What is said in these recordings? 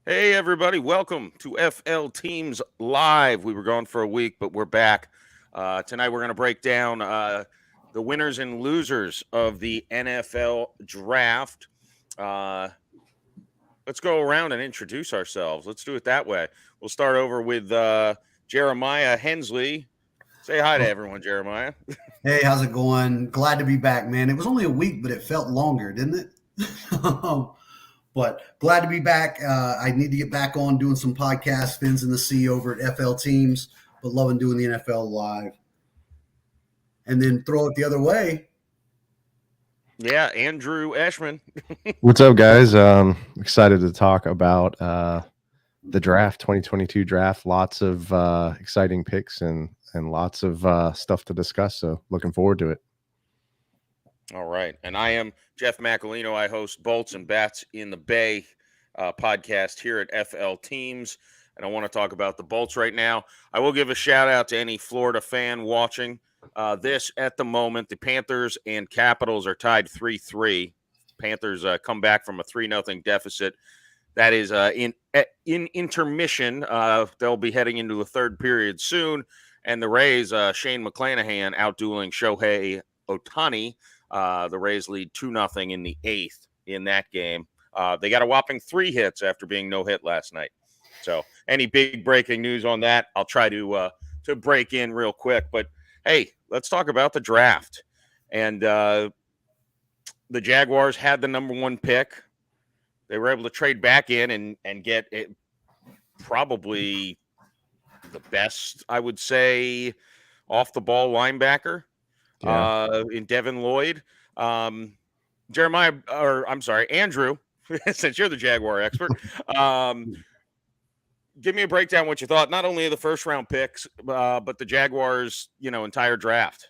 Hey, everybody. Welcome to FL Teams Live. We were gone for a week, but we're back. Tonight, we're going to break down the winners and losers of the NFL draft. Let's go around and introduce ourselves. Let's do it that way. We'll start over with Jeremiah Hensley. Say hi to everyone, Jeremiah. Hey, how's it going? Glad to be back, man. It was only a week, but it felt longer, didn't it? But glad to be back. I need to get back on doing some podcasts, Fins in the Sea over at FL Teams, but loving doing the NFL live. And then throw it the other way. Yeah, Andrew Ashman. What's up, guys? Excited to talk about the draft, 2022 draft. Lots of exciting picks and lots of stuff to discuss. So looking forward to it. All right. And I am Jeff Macalino. I host Bolts and Bats in the Bay podcast here at FL Teams. And I want to talk about the Bolts right now. I will give a shout out to any Florida fan watching this at the moment. The Panthers and Capitals are tied 3-3. Panthers come back from a 3-0 deficit. That is in intermission. They'll be heading into the third period soon. And the Rays, Shane McClanahan outdueling Shohei Ohtani. The Rays lead 2-0 in the eighth in that game. They got a whopping 3 hits after being no hit last night. So any big breaking news on that, I'll try to break in real quick. But hey, let's talk about the draft. And the Jaguars had the number 1 pick. They were able to trade back in and get it, probably the best, I would say, off the ball linebacker. In Devin Lloyd. Jeremiah, or I'm sorry, Andrew, since you're the Jaguar expert, give me a breakdown what you thought, not only of the first round picks, but the Jaguars, entire draft.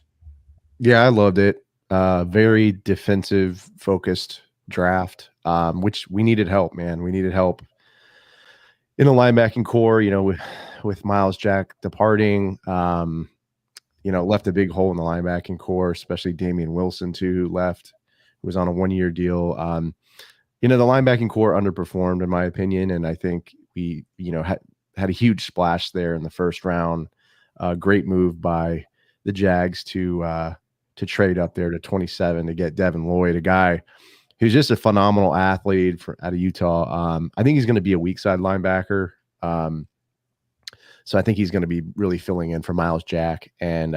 Yeah, I loved it. Very defensive focused draft, which we needed help, man. We needed help in the linebacking core, with Myles Jack departing. Left a big hole in the linebacking core, especially Damian Wilson, too, who left, who was on a 1-year deal. The linebacking core underperformed, in my opinion, and I think we, had a huge splash there in the first round. Great move by the Jags to trade up there to 27 to get Devin Lloyd, a guy who's just a phenomenal athlete out of Utah. I think he's going to be a weak side linebacker. So I think he's going to be really filling in for Myles Jack. And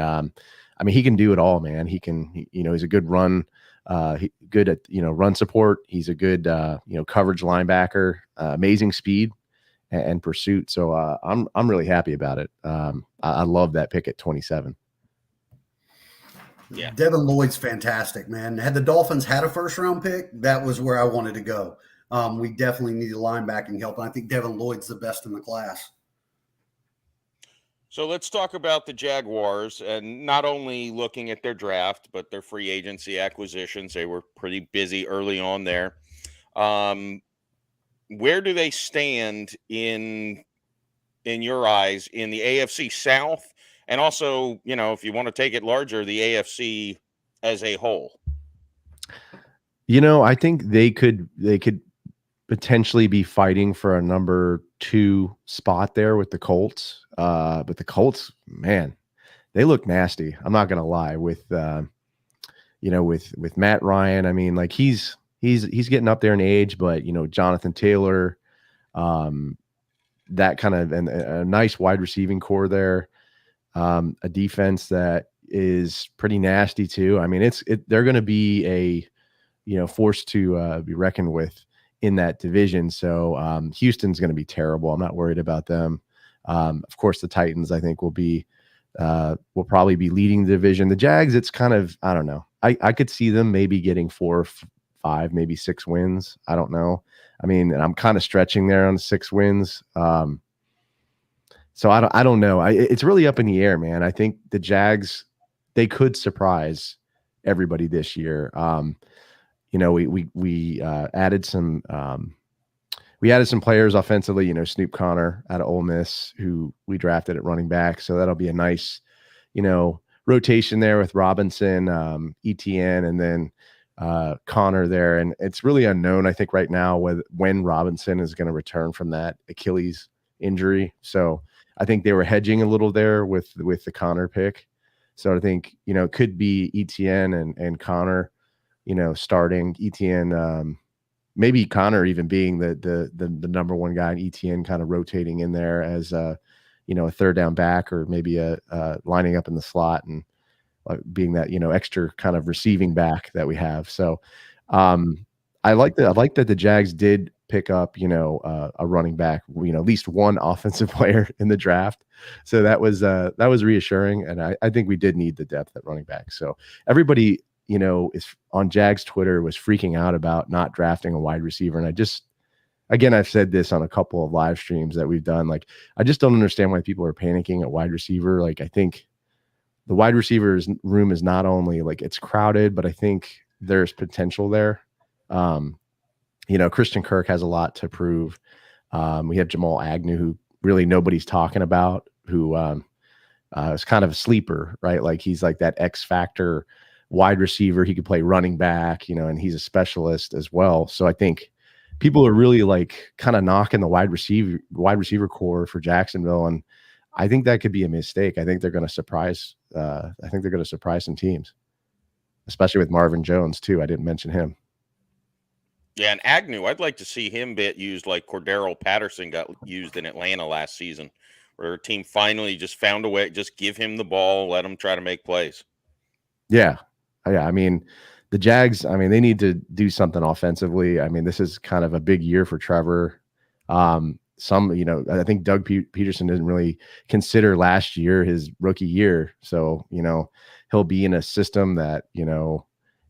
he can do it all, man. He's a good run, good at, run support. He's a good, coverage linebacker, amazing speed and pursuit. So I'm really happy about it. I love that pick at 27. Yeah. Devin Lloyd's fantastic, man. Had the Dolphins had a first round pick, that was where I wanted to go. We definitely needed linebacking help. And I think Devin Lloyd's the best in the class. So let's talk about the Jaguars, and not only looking at their draft, but their free agency acquisitions. They were pretty busy early on there. Where do they stand in your eyes in the AFC South? And also, if you want to take it larger, the AFC as a whole. I think they could potentially be fighting for a number 2 spot there with the Colts. But the Colts, man, they look nasty. I'm not gonna lie with Matt Ryan. He's getting up there in age, but Jonathan Taylor, that kind of, and a nice wide receiving core there, a defense that is pretty nasty too. They're going to be a force to be reckoned with in that division. So Houston's going to be terrible. I'm not worried about them. Of course, the Titans, I think, will probably be leading the division. The Jags, it's kind of, I don't know. I could see them maybe getting 4 or 5, maybe 6 wins. I don't know. And I'm kind of stretching there on 6 wins. So I don't know. It's really up in the air, man. I think the Jags, they could surprise everybody this year. We added some players offensively, Snoop Connor out of Ole Miss, who we drafted at running back. So that'll be a nice, rotation there with Robinson, ETN, and then Connor there, and it's really unknown, I think, right now when Robinson is going to return from that Achilles injury. So I think they were hedging a little there with the Connor pick. So I think, it could be Etienne and Connor, starting Etienne, maybe Connor even being the number one guy, and Etienne kind of rotating in there as a third down back, or maybe lining up in the slot and being that extra kind of receiving back that we have. So I like that the Jags did pick up a running back, at least one offensive player in the draft. So that was reassuring, and I think we did need the depth at running back. So everybody is on Jags Twitter was freaking out about not drafting a wide receiver, and again, I've said this on a couple of live streams that we've done. Like, I just don't understand why people are panicking at wide receiver. Like, I think the wide receivers room is not only like it's crowded, but I think there's potential there. Christian Kirk has a lot to prove. We have Jamal Agnew, who really nobody's talking about, who is kind of a sleeper, right? Like, he's like that X factor wide receiver. He could play running back, and he's a specialist as well. So I think people are really like kind of knocking the wide receiver core for Jacksonville, and I think that could be a mistake. I think they're going to surprise. I think they're going to surprise some teams, especially with Marvin Jones too. I didn't mention him. Yeah, and Agnew, I'd like to see him get used like Cordero Patterson got used in Atlanta last season, where a team finally just found a way, just give him the ball, let him try to make plays. Yeah. I mean, the Jags, they need to do something offensively. This is kind of a big year for Trevor. I think Doug Peterson didn't really consider last year his rookie year. So, he'll be in a system that,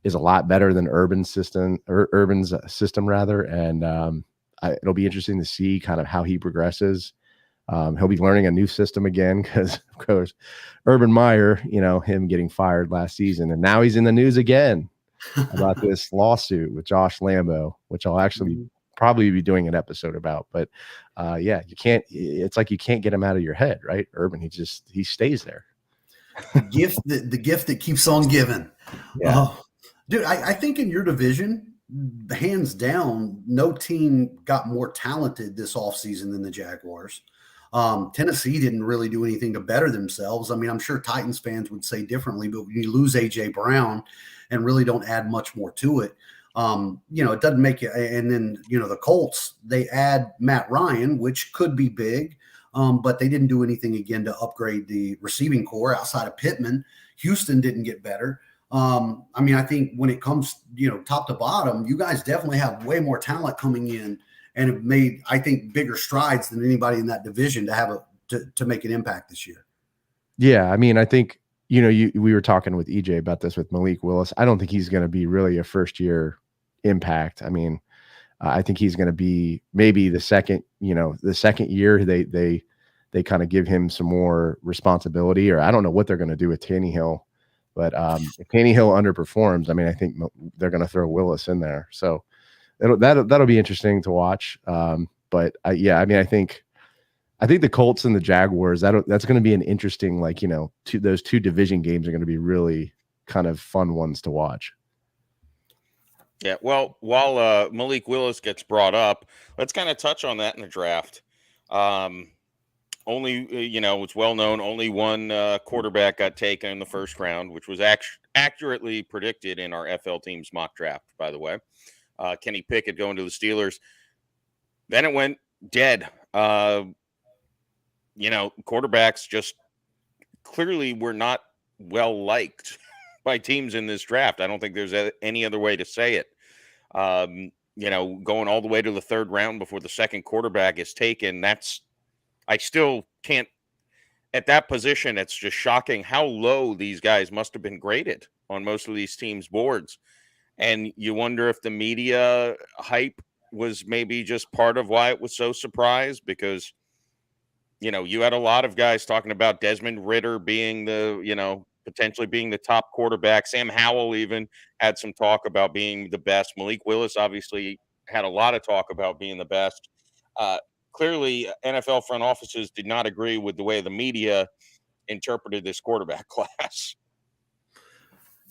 is a lot better than Urban's system rather. And it'll be interesting to see kind of how he progresses. He'll be learning a new system again because, of course, Urban Meyer, him getting fired last season, and now he's in the news again about this lawsuit with Josh Lambo, which I'll actually probably be doing an episode about. But it's like you can't get him out of your head, right? Urban, he stays there. The gift that keeps on giving. Yeah. Dude, I think in your division, hands down, no team got more talented this offseason than the Jaguars. Tennessee didn't really do anything to better themselves. I'm sure Titans fans would say differently, but when you lose A.J. Brown and really don't add much more to it, it doesn't make you. And then, the Colts, they add Matt Ryan, which could be big, but they didn't do anything again to upgrade the receiving core outside of Pittman. Houston didn't get better. I think when it comes, top to bottom, you guys definitely have way more talent coming in and have made, I think, bigger strides than anybody in that division to have to make an impact this year. Yeah. I think, we were talking with EJ about this with Malik Willis. I don't think he's going to be really a first year impact. I think he's going to be maybe the second year they kind of give him some more responsibility, or I don't know what they're going to do with Tannehill. But if Tannehill underperforms, I think they're going to throw Willis in there. So that'll be interesting to watch. But I think the Colts and the Jaguars, that's going to be an interesting, those two division games are going to be really kind of fun ones to watch. Yeah, well, while Malik Willis gets brought up, let's kind of touch on that in the draft. Only, it's well known, only one quarterback got taken in the first round, which was accurately predicted in our FL Teams mock draft, by the way. Kenny Pickett going to the Steelers. Then it went dead. Quarterbacks just clearly were not well liked by teams in this draft. I don't think there's any other way to say it. Going all the way to the third round before the second quarterback is taken, I still can't, at that position, it's just shocking how low these guys must have been graded on most of these teams' boards. And you wonder if the media hype was maybe just part of why it was so surprised, because, you had a lot of guys talking about Desmond Ridder being potentially being the top quarterback. Sam Howell even had some talk about being the best. Malik Willis obviously had a lot of talk about being the best. Clearly, NFL front offices did not agree with the way the media interpreted this quarterback class.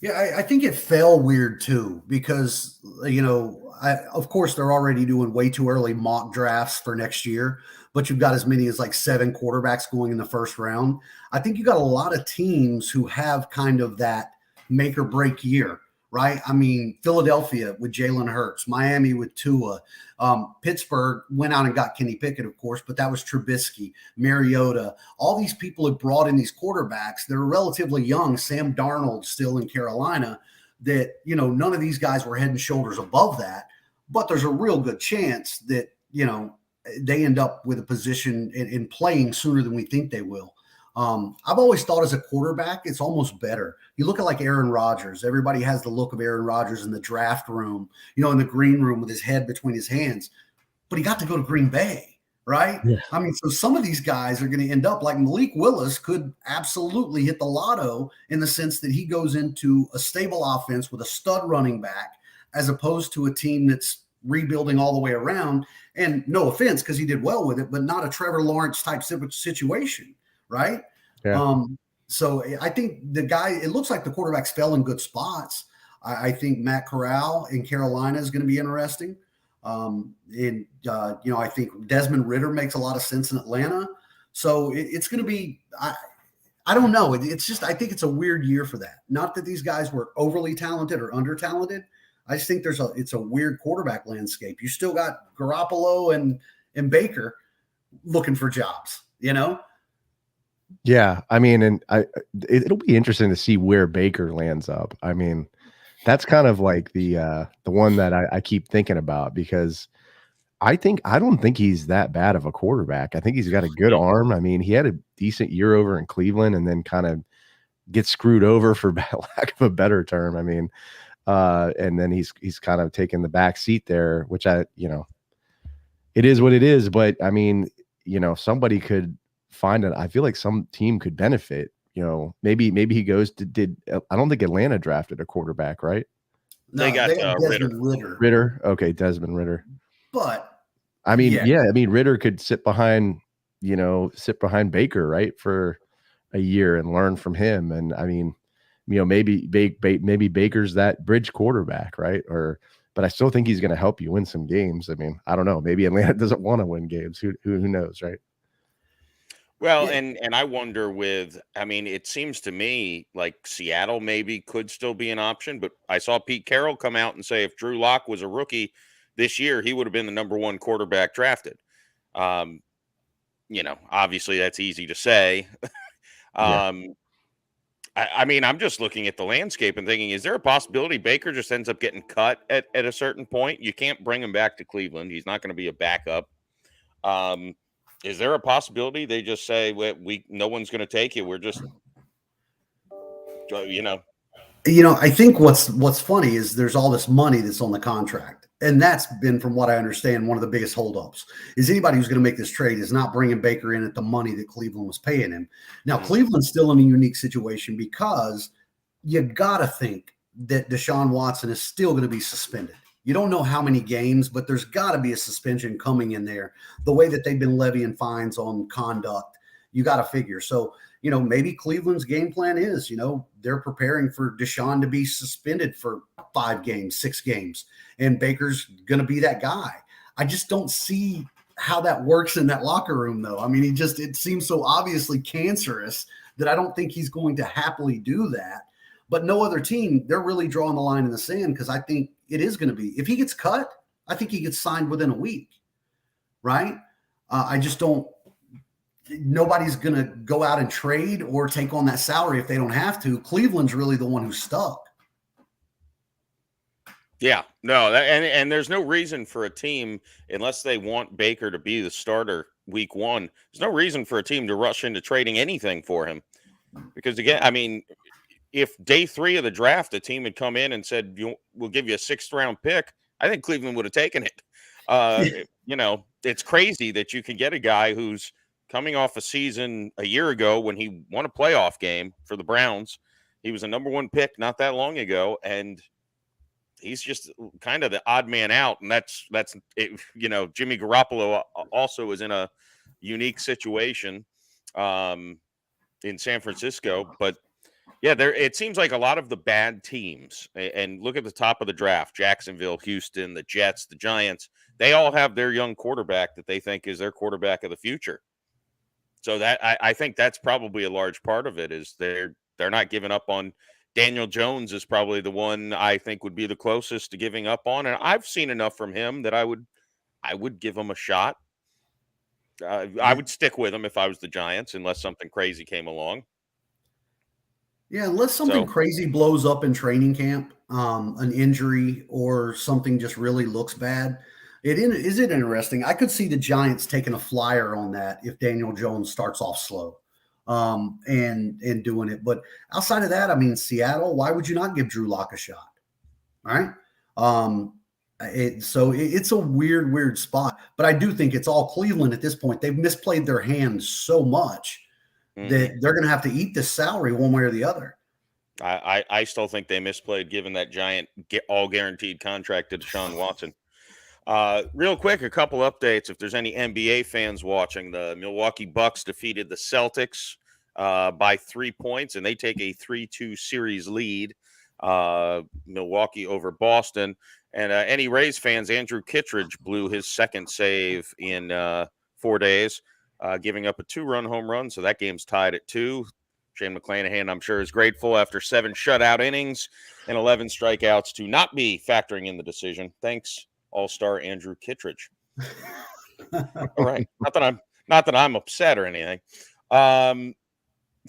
Yeah, I think it fell weird too because of course they're already doing way too early mock drafts for next year, but you've got as many as like 7 quarterbacks going in the first round. I think you got a lot of teams who have kind of that make or break year, right? I mean, Philadelphia with Jalen Hurts, Miami with Tua, Pittsburgh went out and got Kenny Pickett, of course, but that was Trubisky, Mariota. All these people have brought in these quarterbacks that are relatively young. Sam Darnold still in Carolina. That none of these guys were head and shoulders above that, but there's a real good chance that they end up with a position in playing sooner than we think they will. I've always thought as a quarterback, it's almost better. You look at like Aaron Rodgers. Everybody has the look of Aaron Rodgers in the draft room, in the green room with his head between his hands. But he got to go to Green Bay, right? Yeah. I mean, so some of these guys are going to end up like Malik Willis could absolutely hit the lotto in the sense that he goes into a stable offense with a stud running back as opposed to a team that's rebuilding all the way around. And no offense, because he did well with it, but not a Trevor Lawrence type situation. Right. Yeah. So I think it looks like the quarterbacks fell in good spots. I think Matt Corral in Carolina is going to be interesting. I think Desmond Ritter makes a lot of sense in Atlanta. So it's going to be, I don't know. It's just, I think it's a weird year for that. Not that these guys were overly talented or under talented. I just think it's a weird quarterback landscape. You still got Garoppolo and Baker looking for jobs, Yeah, I mean, and it'll be interesting to see where Baker lands up. I mean, that's kind of like the one that I keep thinking about because I don't think he's that bad of a quarterback. I think he's got a good arm. I mean, he had a decent year over in Cleveland and then kind of gets screwed over for lack of a better term. I mean, and then he's kind of taken the back seat there, which it is what it is. But I mean, somebody could find it. I feel like some team could benefit. Maybe he goes to I don't think Atlanta drafted a quarterback, right? No, they got Ritter. Okay, Desmond Ritter. But I mean, yeah, I mean Ritter could sit behind Baker, right, for a year and learn from him. And I mean, maybe Baker's that bridge quarterback, right? But I still think he's going to help you win some games. I mean, I don't know. Maybe Atlanta doesn't want to win games. Who knows, right? Well, and I wonder it seems to me like Seattle maybe could still be an option, but I saw Pete Carroll come out and say if Drew Lock was a rookie this year, he would have been the number 1 quarterback drafted. Obviously that's easy to say. Yeah. I mean, I'm just looking at the landscape and thinking, is there a possibility Baker just ends up getting cut at a certain point? You can't bring him back to Cleveland. He's not going to be a backup. Is there a possibility they just say no one's going to take you? We're just, I think what's funny is there's all this money that's on the contract. And that's been, from what I understand, one of the biggest holdups is anybody who's going to make this trade is not bringing Baker in at the money that Cleveland was paying him. Now, Cleveland's still in a unique situation because you got to think that Deshaun Watson is still going to be suspended. You don't know how many games, but there's got to be a suspension coming in there. The way that they've been levying fines on conduct, you got to figure. So, maybe Cleveland's game plan is, they're preparing for Deshaun to be suspended for 5 games, 6 games, and Baker's going to be that guy. I just don't see how that works in that locker room, though. I mean, it seems so obviously cancerous that I don't think he's going to happily do that. But no other team, they're really drawing the line in the sand because I think it is going to be. If he gets cut, I think he gets signed within a week, right? I just don't. Nobody's going to go out and trade or take on that salary if they don't have to. Cleveland's really the one who's stuck. Yeah, no, and there's no reason for a team, unless they want Baker to be the starter week 1, there's no reason for a team to rush into trading anything for him. Because again, I mean, if day 3 of the draft, a team had come in and said, we'll give you a 6th round pick, I think Cleveland would have taken it. It's crazy that you can get a guy who's coming off a season a year ago when he won a playoff game for the Browns. He was a number 1 pick not that long ago, and he's just kind of the odd man out. And that's it, Jimmy Garoppolo also is in a unique situation in San Francisco, but Yeah, there. It seems like a lot of the bad teams, and look at the top of the draft: Jacksonville, Houston, the Jets, the Giants. They all have their young quarterback that they think is their quarterback of the future. So that I think that's probably a large part of it is they're not giving up on Daniel Jones is probably the one I think would be the closest to giving up on, and I've seen enough from him that I would give him a shot. I Yeah. would stick with him if I was the Giants, unless something crazy came along. Yeah, unless something So crazy blows up in training camp, an injury or something just really looks bad. Is it interesting? I could see the Giants taking a flyer on that if Daniel Jones starts off slow, and doing it. But outside of that, I mean, Seattle, why would you not give Drew Lock a shot? All right. It's a weird spot, but I do think it's all Cleveland at this point. They've misplayed their hands so much that they're going to have to eat this salary one way or the other. I still think they misplayed giving that giant all guaranteed contract to Deshaun Watson. Real quick, a couple updates. If there's any NBA fans watching, the Milwaukee Bucks defeated the Celtics by 3 points, and they take a 3-2 series lead. Milwaukee over Boston. And any Rays fans, Andrew Kittredge blew his second save in 4 days, giving up a 2-run home run. So that game's tied at 2. Shane McClanahan, I'm sure, is grateful after 7 shutout innings and 11 strikeouts to not be factoring in the decision. Thanks, All-Star Andrew Kittredge. All right. Not that I'm upset or anything.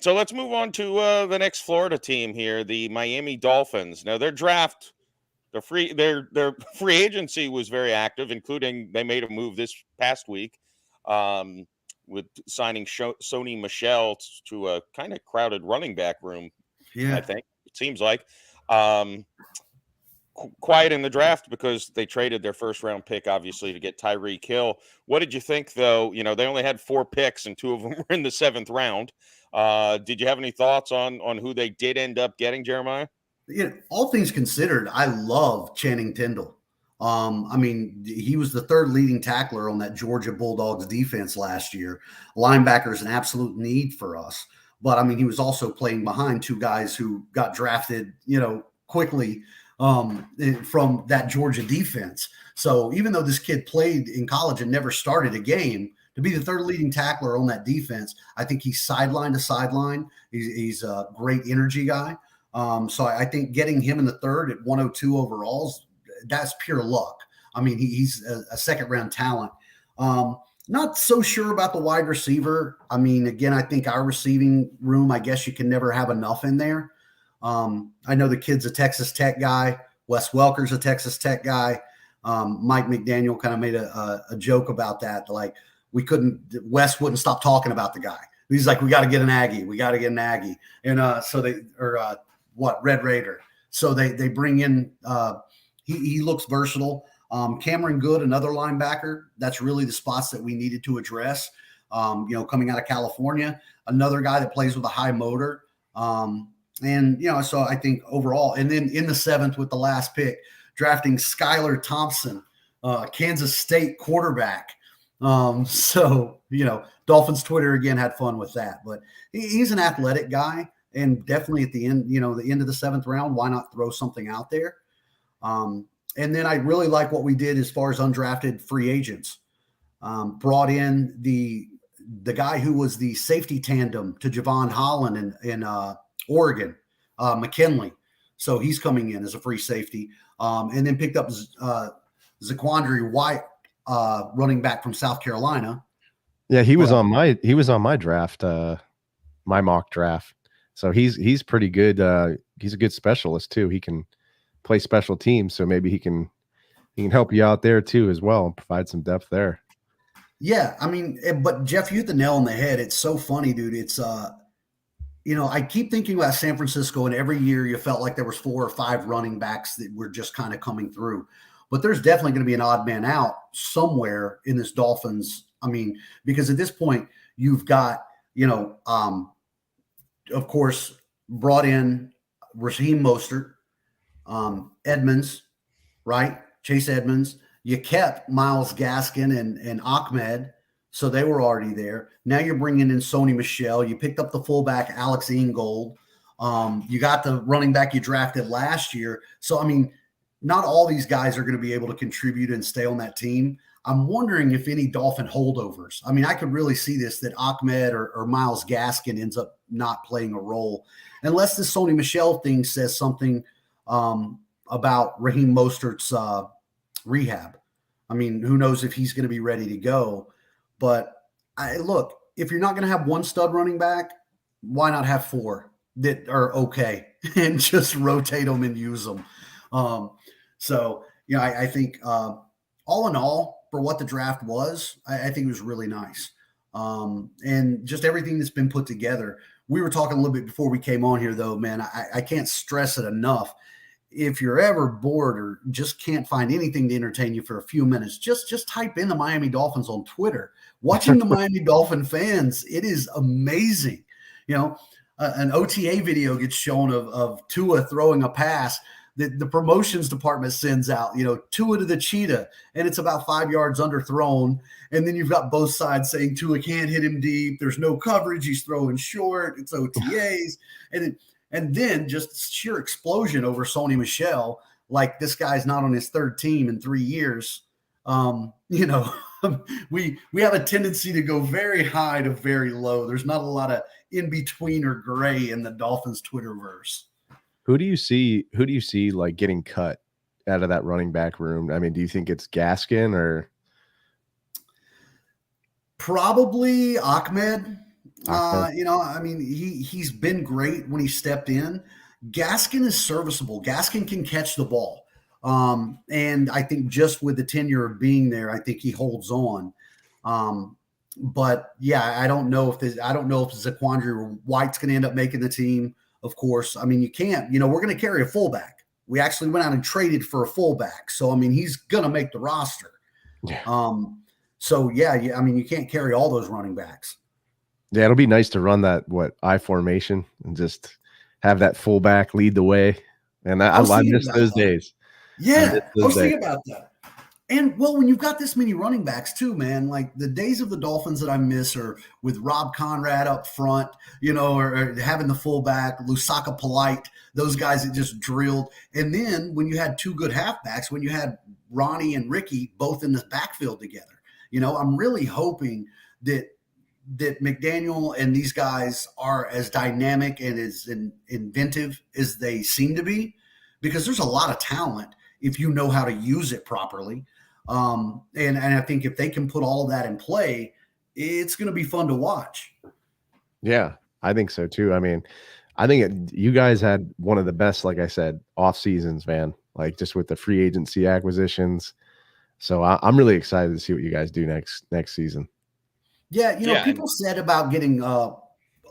So let's move on to the next Florida team here, the Miami Dolphins. Now their draft, their free agency was very active, including they made a move this past week with signing Sony Michel to a kind of crowded running back room. Yeah, I think it seems like quiet in the draft because they traded their first round pick, obviously, to get Tyreek Hill. What did you think, though? You know, they only had 4 picks and 2 of them were in the 7th round. Did you have any thoughts on who they did end up getting, Jeremiah? Yeah, all things considered, I love Channing Tindall. I mean, he was the 3rd leading tackler on that Georgia Bulldogs defense last year. Linebacker is an absolute need for us. But, I mean, he was also playing behind 2 guys who got drafted, quickly from that Georgia defense. So even though this kid played in college and never started a game, to be the 3rd leading tackler on that defense, I think he's sideline to sideline. He's a great energy guy. So I think getting him in the 3rd at 102 overalls, that's pure luck. I mean, he's a 2nd-round talent. Not so sure about the wide receiver. I mean, again, I think our receiving room, I guess you can never have enough in there. I know the kid's a Texas Tech guy. Wes Welker's a Texas Tech guy. Mike McDaniel kind of made a joke about that. Like Wes wouldn't stop talking about the guy. He's like, we got to get an Aggie. We got to get an Aggie. And Red Raider. So they bring in, he looks versatile. Cameron Good, another linebacker. That's really the spots that we needed to address. Coming out of California, another guy that plays with a high motor. So I think overall, and then in the 7th with the last pick, drafting Skylar Thompson, Kansas State quarterback. Dolphins Twitter again had fun with that, but he's an athletic guy, and definitely at the end, the end of the 7th round, why not throw something out there? And then I really like what we did as far as undrafted free agents. Brought in the guy who was the safety tandem to Javon Holland in Oregon, McKinley. So he's coming in as a free safety. And then picked up Zaquandre White, running back from South Carolina. Yeah, he was on my draft, my mock draft. So he's pretty good. He's a good specialist too. He can play special teams, so maybe he can help you out there too as well and provide some depth there. Yeah, I mean, but Jeff, you hit the nail on the head. It's so funny, dude. It's I keep thinking about San Francisco, and every year you felt like there was 4 or 5 running backs that were just kind of coming through. But there's definitely going to be an odd man out somewhere in this Dolphins. I mean, because at this point you've got, of course, brought in Raheem Mostert, Edmonds, right? Chase Edmonds. You kept Myles Gaskin and Ahmed, so they were already there. Now you're bringing in Sony Michel. You picked up the fullback Alex Ingold. You got the running back you drafted last year. So, I mean, not all these guys are going to be able to contribute and stay on that team. I'm wondering if any Dolphin holdovers. I mean, I could really see this, that Ahmed or Myles Gaskin ends up not playing a role, unless this Sony Michel thing says something about Raheem Mostert's rehab. I mean, who knows if he's going to be ready to go. But look, if you're not going to have one stud running back, why not have four that are okay and just rotate them and use them? So, you know, I think all in all, for what the draft was, I think it was really nice. And just everything that's been put together. We were talking a little bit before we came on here, though, man. I can't stress it enough. If you're ever bored or just can't find anything to entertain you for a few minutes, just type in the Miami Dolphins on Twitter. Watching the Miami Dolphin fans, it is amazing. You know, an OTA video gets shown of Tua throwing a pass that the promotions department sends out, you know, Tua to the cheetah, and it's about 5 yards underthrown. And then you've got both sides saying Tua can't hit him deep. There's no coverage. He's throwing short. It's OTAs. And then just sheer explosion over Sony Michel, like this guy's not on his third team in 3 years. You know, we have a tendency to go very high to very low. There's not a lot of in between or gray in the Dolphins Twitterverse. Who do you see like getting cut out of that running back room? I mean, do you think it's Gaskin or probably Ahmed? You know, I mean, he's been great when he stepped in. Gaskin is serviceable. Gaskin can catch the ball. And I think just with the tenure of being there, I think he holds on. But yeah, I don't know if Zaquandre White's going to end up making the team. Of course, I mean, you can't, you know, we're going to carry a fullback. We actually went out and traded for a fullback. So, I mean, he's going to make the roster. Yeah. So yeah, I mean, you can't carry all those running backs. Yeah, it'll be nice to run that I formation and just have that fullback lead the way. And I miss those days. Yeah, I was thinking about that. And well, when you've got this many running backs too, man, like the days of the Dolphins that I miss are with Rob Conrad up front, you know, or having the fullback, Lusaka Polite, those guys that just drilled. And then when you had two good halfbacks, when you had Ronnie and Ricky both in the backfield together, you know, I'm really hoping that McDaniel and these guys are as dynamic and as inventive as they seem to be, because there's a lot of talent if you know how to use it properly. And I think if they can put all of that in play, it's going to be fun to watch. Yeah, I think so too. I mean, I think you guys had one of the best, like I said, off seasons, man, like just with the free agency acquisitions. So I'm really excited to see what you guys do next season. Yeah. You know, people said about getting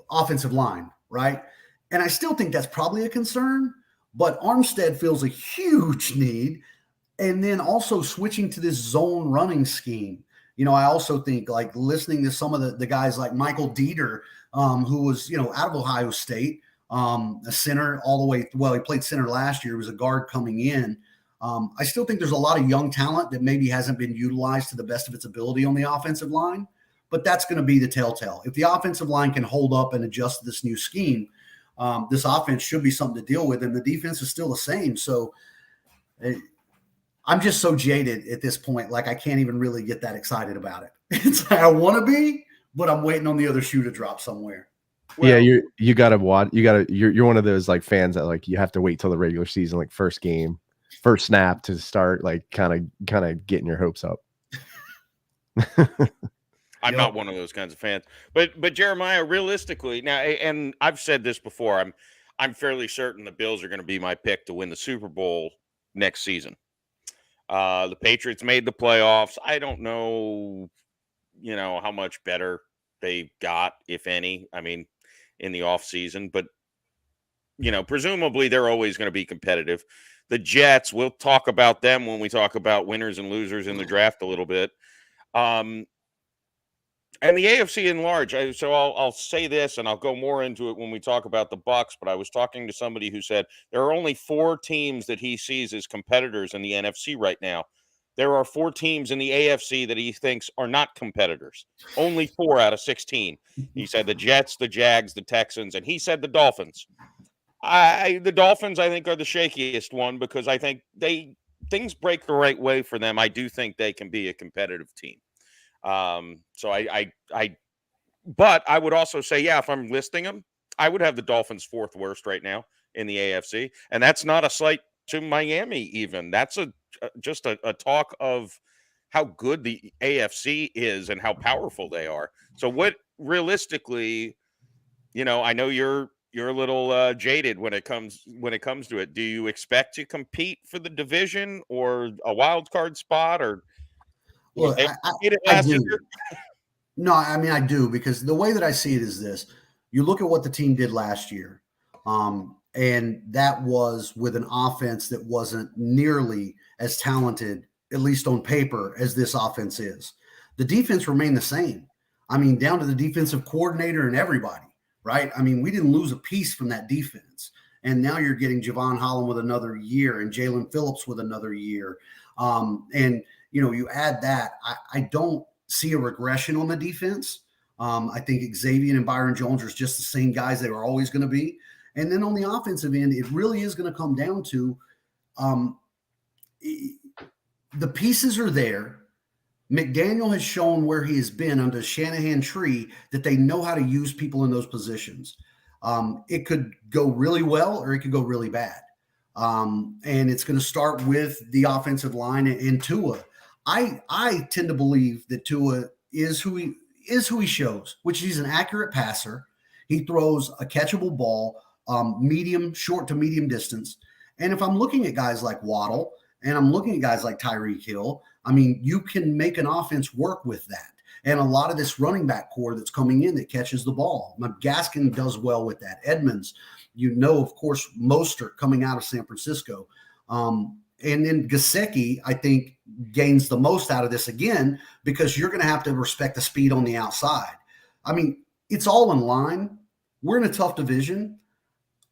offensive line, right? And I still think that's probably a concern, but Armstead feels a huge need. And then also switching to this zone running scheme. You know, I also think like listening to some of the guys like Michael Dieter, who was, you know, out of Ohio State, a center all the way. Well, he played center last year. He was a guard coming in. I still think there's a lot of young talent that maybe hasn't been utilized to the best of its ability on the offensive line, but that's going to be the telltale. If the offensive line can hold up and adjust to this new scheme, this offense should be something to deal with, and the defense is still the same. So I'm just so jaded at this point. Like I can't even really get that excited about it. It's like I want to be, but I'm waiting on the other shoe to drop somewhere. Well, yeah, you gotta watch. You're one of those like fans that like you have to wait till the regular season, like first game, first snap to start like kind of getting your hopes up. I'm not one of those kinds of fans, but Jeremiah, realistically now, and I've said this before, I'm fairly certain the Bills are going to be my pick to win the Super Bowl next season. The Patriots made the playoffs. I don't know, you know, how much better they got, if any, I mean, in the offseason, but, you know, presumably they're always going to be competitive. The Jets, we'll talk about them when we talk about winners and losers in the draft a little bit. And the AFC in large, so I'll say this, and I'll go more into it when we talk about the Bucs, but I was talking to somebody who said there are only 4 teams that he sees as competitors in the NFC right now. There are 4 teams in the AFC that he thinks are not competitors. Only 4 out of 16. He said the Jets, the Jags, the Texans, and he said the Dolphins. The Dolphins, I think, are the shakiest one because I think things break the right way for them. I do think they can be a competitive team. But I would also say, yeah, if I'm listing them, I would have the Dolphins fourth worst right now in the AFC, and that's not a slight to Miami. Even that's just a talk of how good the AFC is and how powerful they are. So, what realistically, I know you're a little jaded when it comes to it. Do you expect to compete for the division or a wild card spot, or Well, they made it I last do. year? No, I mean, I do, because the way that I see it is this. You look at what the team did last year, and that was with an offense that wasn't nearly as talented, at least on paper, as this offense is. The defense remained the same. I mean, down to the defensive coordinator and everybody, right? I mean, we didn't lose a piece from that defense. And now you're getting Javon Holland with another year and Jalen Phillips with another year. You add that. I don't see a regression on the defense. I think Xavier and Byron Jones are just the same guys they were always going to be. And then on the offensive end, it really is going to come down to the pieces are there. McDaniel has shown where he has been under Shanahan tree that they know how to use people in those positions. It could go really well or it could go really bad. And it's going to start with the offensive line and Tua. I tend to believe that Tua is who he shows, which he's an accurate passer. He throws a catchable ball, short to medium distance. And if I'm looking at guys like Waddle and I'm looking at guys like Tyreek Hill, I mean, you can make an offense work with that. And a lot of this running back core that's coming in that catches the ball. Gaskin does well with that. Edmonds, of course, Mostert coming out of San Francisco. And then Gesicki, I think, gains the most out of this again, because you're going to have to respect the speed on the outside. I mean, it's all in line. We're in a tough division.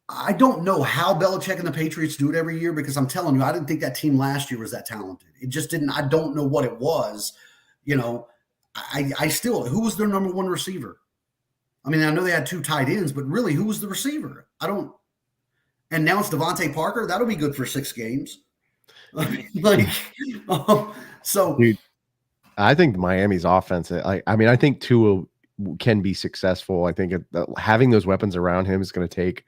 I don't know how Belichick and the Patriots do it every year, because I'm telling you, I didn't think that team last year was that talented. It just didn't. I don't know what it was. I still, who was their number one receiver? I mean, I know they had two tight ends, but really, who was the receiver? And now it's Devontae Parker. That'll be good for 6 games. So dude, I think Miami's offense, I think Tua can be successful. I think having those weapons around him is going to take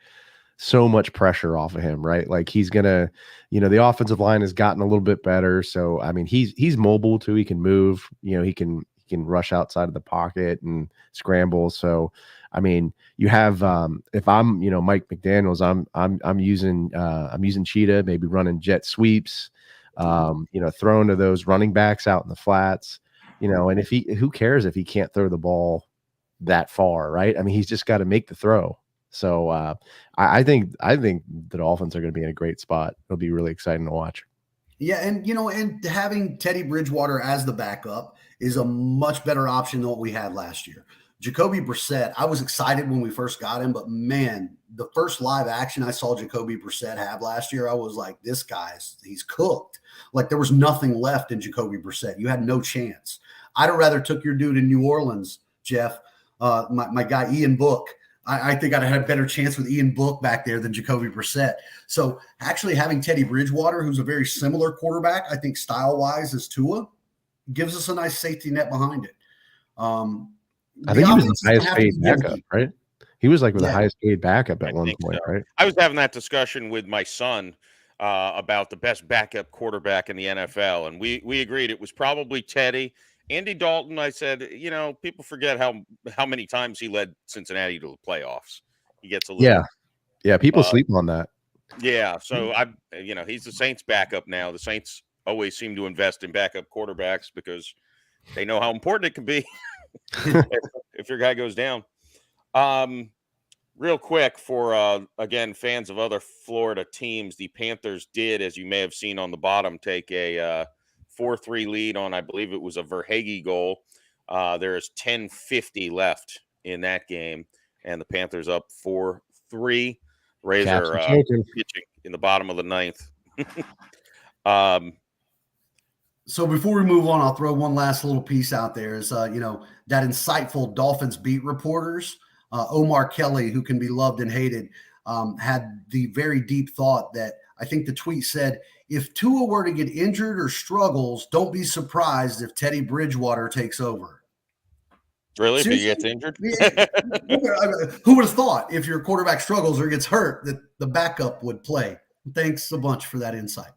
so much pressure off of him, right? Like he's going to, the offensive line has gotten a little bit better. So, I mean, he's mobile too. He can move, he can rush outside of the pocket and scramble. So, I mean, you have if I'm Mike McDaniels, I'm using cheetah, maybe running jet sweeps, throwing to those running backs out in the flats, and who cares if he can't throw the ball that far, right? I mean, he's just got to make the throw. So I think the Dolphins are going to be in a great spot. It'll be really exciting to watch. Yeah, and having Teddy Bridgewater as the backup is a much better option than what we had last year. Jacoby Brissett, I was excited when we first got him, but man, the first live action I saw Jacoby Brissett have last year, I was like, this guy's, he's cooked. Like there was nothing left in Jacoby Brissett. You had no chance. I'd have rather took your dude in New Orleans, Jeff, my guy Ian Book. I think I'd have had a better chance with Ian Book back there than Jacoby Brissett. So actually having Teddy Bridgewater, who's a very similar quarterback, I think style-wise as Tua, gives us a nice safety net behind it. I think he was the highest paid backup, right? He was like the highest paid backup at one point, so. Right? I was having that discussion with my son about the best backup quarterback in the NFL, and we agreed it was probably Teddy. Andy Dalton, I said, people forget how many times he led Cincinnati to the playoffs. He gets a little yeah. People sleep on that. Yeah, so he's the Saints' backup now. The Saints always seem to invest in backup quarterbacks because they know how important it can be if your guy goes down. Real quick for again fans of other Florida teams, the Panthers did, as you may have seen on the bottom, take a 4-3 lead on, I believe it was a Verhaeghe goal. There is 10:50 left in that game, and the Panthers up 4-3. Razor pitching in the bottom of the 9th. So before we move on, I'll throw one last little piece out there. Is that insightful Dolphins beat reporters, Omar Kelly, who can be loved and hated. had the very deep thought that I think the tweet said, if Tua were to get injured or struggles, don't be surprised if Teddy Bridgewater takes over. Really? If he Seriously? gets injured? Who would have thought if your quarterback struggles or gets hurt that the backup would play? Thanks a bunch for that insight.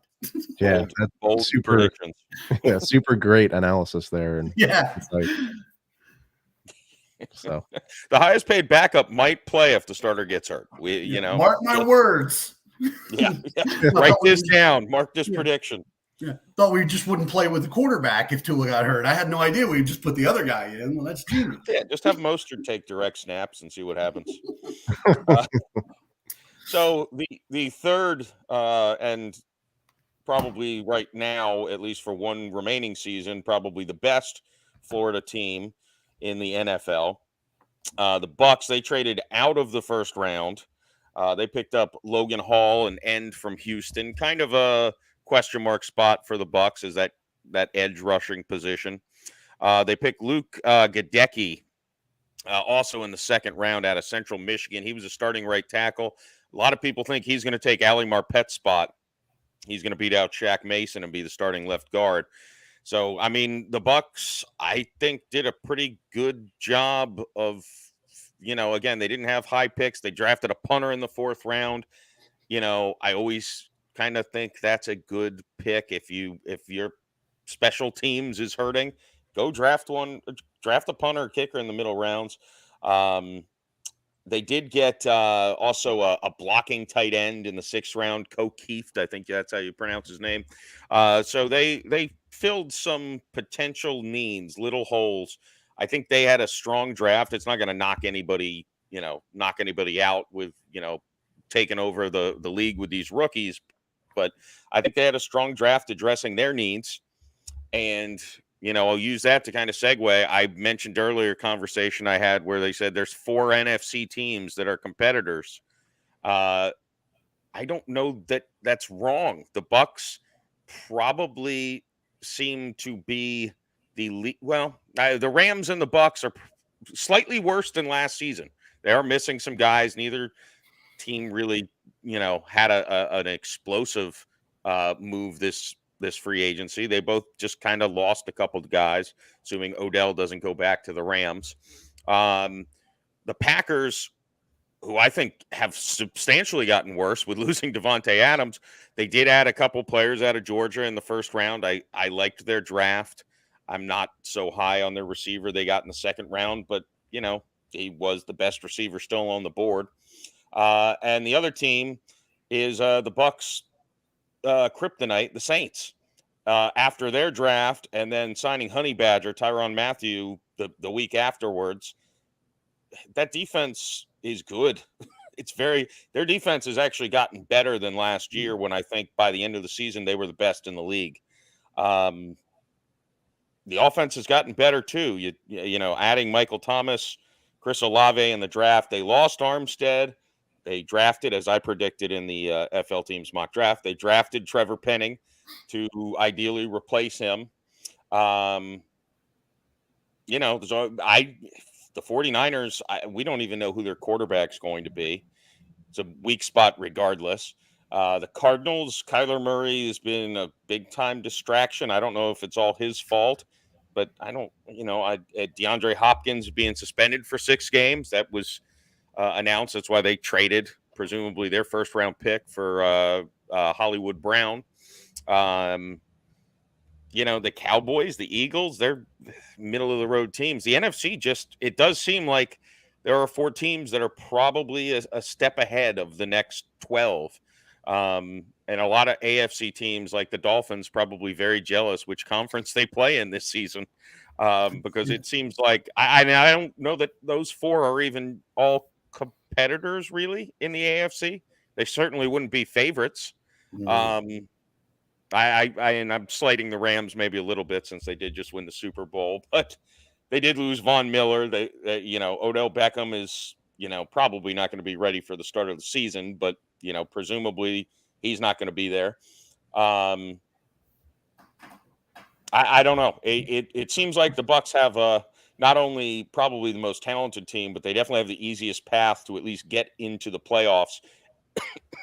Yeah, Bold- that's bold super, predictions. yeah, super great analysis there. And Yeah. so The highest paid backup might play if the starter gets hurt. Mark my words. Yeah. Write this down. Mark this prediction. Yeah. Thought we just wouldn't play with the quarterback if Tua got hurt. I had no idea we'd just put the other guy in. Well, that's genius. Yeah, just have Mostert take direct snaps and see what happens. So the third and probably right now, at least for one remaining season, probably the best Florida team in the NFL. The Bucs, they traded out of the first round. They picked up Logan Hall, an end from Houston, kind of a question mark spot for the Bucs is that edge rushing position. They picked Luke Gadecki, also in the second round out of Central Michigan. He was a starting right tackle. A lot of people think he's going to take Ali Marpet's spot. He's going to beat out Shaq Mason and be the starting left guard. So, I mean, the Bucs, I think, did a pretty good job of, again, they didn't have high picks. They drafted a punter in the fourth round. I always kind of think that's a good pick. If your special teams is hurting, go draft a punter or kicker in the middle rounds. They did get also a blocking tight end in the sixth round, Keeft. I think that's how you pronounce his name. So they filled some potential needs, little holes. I think they had a strong draft. It's not going to knock anybody out with, taking over the league with these rookies. But I think they had a strong draft addressing their needs. And, I'll use that to kind of segue. I mentioned earlier a conversation I had where they said there's 4 NFC teams that are competitors. I don't know that that's wrong. The Bucs probably seem to be the Rams and the Bucs are slightly worse than last season. They are missing some guys. Neither team really, had an explosive move this free agency. They both just kind of lost a couple of guys, assuming Odell doesn't go back to the Rams. The Packers, who I think have substantially gotten worse with losing Devontae Adams, they did add a couple players out of Georgia in the first round. I liked their draft. I'm not so high on their receiver they got in the second round, but, he was the best receiver still on the board. And the other team is the Bucs kryptonite, the Saints. After their draft and then signing Honey Badger, Tyrann Mathieu, the week afterwards, that defense is good. Their defense has actually gotten better than last year when I think by the end of the season they were the best in the league. The offense has gotten better too. Adding Michael Thomas, Chris Olave in the draft. They lost Armstead. They drafted, as I predicted in the FL Teams mock draft, they drafted Trevor Penning to ideally replace him. The 49ers, we don't even know who their quarterback's going to be. It's a weak spot regardless. The Cardinals, Kyler Murray has been a big-time distraction. I don't know if it's all his fault, but DeAndre Hopkins being suspended for 6 games, that was announced. That's why they traded, presumably, their first-round pick for Hollywood Brown. The Cowboys, the Eagles, they're middle-of-the-road teams. The NFC it does seem like there are 4 teams that are probably a step ahead of the next 12. And a lot of AFC teams like the Dolphins probably very jealous which conference they play in this season, because it seems like I don't know that those 4 are even all competitors really in the AFC. They certainly wouldn't be favorites. Mm-hmm. And I'm slighting the Rams maybe a little bit since they did just win the Super Bowl, but they did lose Von Miller. They Odell Beckham is, probably not going to be ready for the start of the season, but, presumably he's not going to be there. I don't know. It seems like the Bucs have not only probably the most talented team, but they definitely have the easiest path to at least get into the playoffs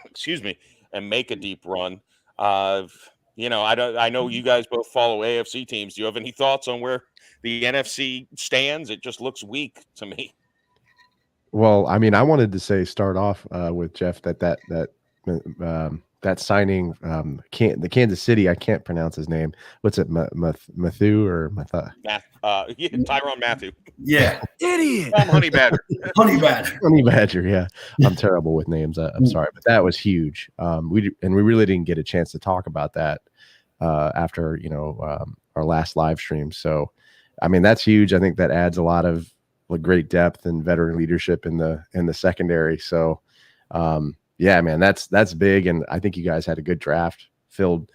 excuse me, and make a deep run. I know you guys both follow AFC teams. Do you have any thoughts on where the NFC stands? It just looks weak to me. Well, I mean, I wanted to start off with Jeff that signing the Kansas City. I can't pronounce his name. What's it, Matthew or Matha? Tyrann Mathieu. Yeah, Idiot. Honey Badger. Honey Badger. Honey Badger. Yeah, I'm terrible with names. I'm sorry, but that was huge. We really didn't get a chance to talk about that after our last live stream. So, I mean, that's huge. I think that adds a lot of great depth and veteran leadership in the secondary. So, yeah, man, that's big. And I think you guys had a good draft. Filled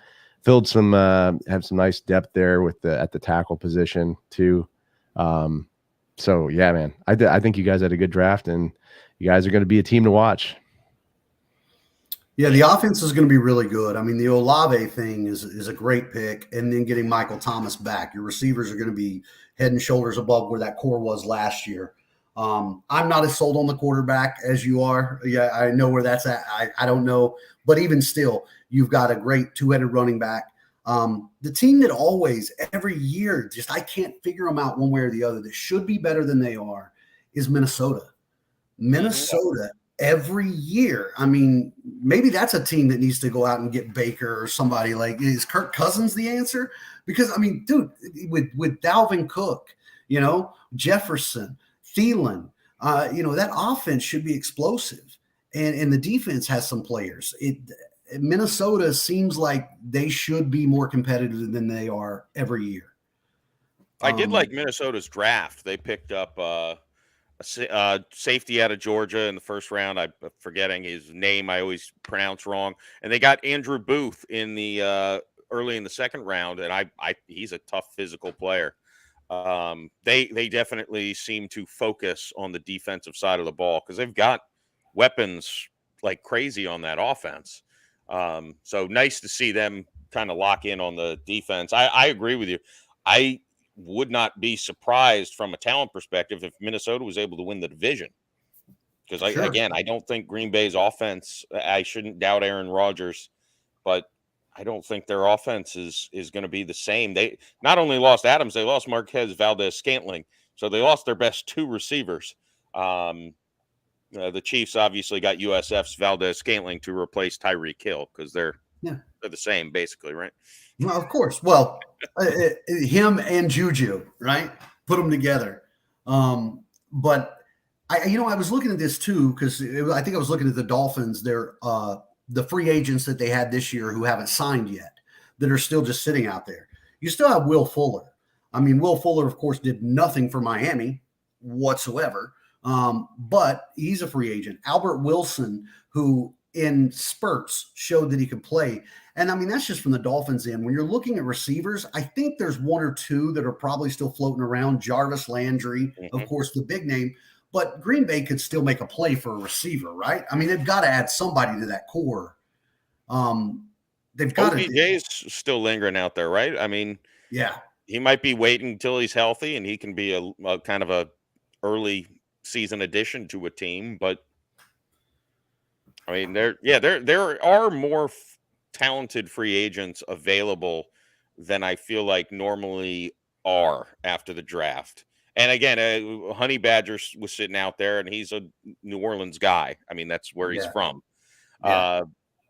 some have some nice depth there at the tackle position too. So yeah, man, I think you guys had a good draft, and you guys are going to be a team to watch. Yeah, the offense is going to be really good. I mean, the Olave thing is a great pick, and then getting Michael Thomas back. Your receivers are going to be head and shoulders above where that core was last year. I'm not as sold on the quarterback as you are. Yeah, I know where that's at. I don't know. But even still, you've got a great two-headed running back. The team that always, every year, just I can't figure them out one way or the other, that should be better than they are, is Minnesota. Minnesota, every year. I mean, maybe that's a team that needs to go out and get Baker or somebody. Like, is Kirk Cousins the answer? Because, I mean, dude, with Dalvin Cook, Jefferson, Thielen, that offense should be explosive. And the defense has some players. Minnesota seems like they should be more competitive than they are every year. I did like Minnesota's draft. They picked up a safety out of Georgia in the first round. I'm forgetting his name. I always pronounce wrong. And they got Andrew Booth in the early in the second round, and he's a tough physical player. They definitely seem to focus on the defensive side of the ball because they've got weapons like crazy on that offense. So nice to see them kind of lock in on the defense. I agree with you. I would not be surprised from a talent perspective if Minnesota was able to win the division. Because I don't think Green Bay's offense, I shouldn't doubt Aaron Rodgers, but I don't think their offense is going to be the same. They not only lost Adams, they lost Marquez Valdez-Scantling. So they lost their best two receivers. The Chiefs obviously got USF's Valdez-Scantling to replace Tyreek Hill because they're the same basically, right? Well, of course. Well, him and Juju, right? Put them together. But I was looking at this too because I think I was looking at the Dolphins. They're the free agents that they had this year who haven't signed yet, that are still just sitting out there. You still have Will Fuller. I mean, Will Fuller, of course, did nothing for Miami whatsoever. But he's a free agent. Albert Wilson, who in spurts showed that he could play. And I mean, that's just from the Dolphins end. When you're looking at receivers, I think there's one or two that are probably still floating around. Jarvis Landry, of course, the big name. But Green Bay could still make a play for a receiver, right? I mean, they've got to add somebody to that core. They've got OBJ's still lingering out there, right? I mean, yeah, he might be waiting until he's healthy, and he can be a kind of a early season addition to a team. But I mean, there are more talented free agents available than I feel like normally are after the draft. And again, Honey Badger was sitting out there, and he's a New Orleans guy. I mean, that's where he's from. Yeah.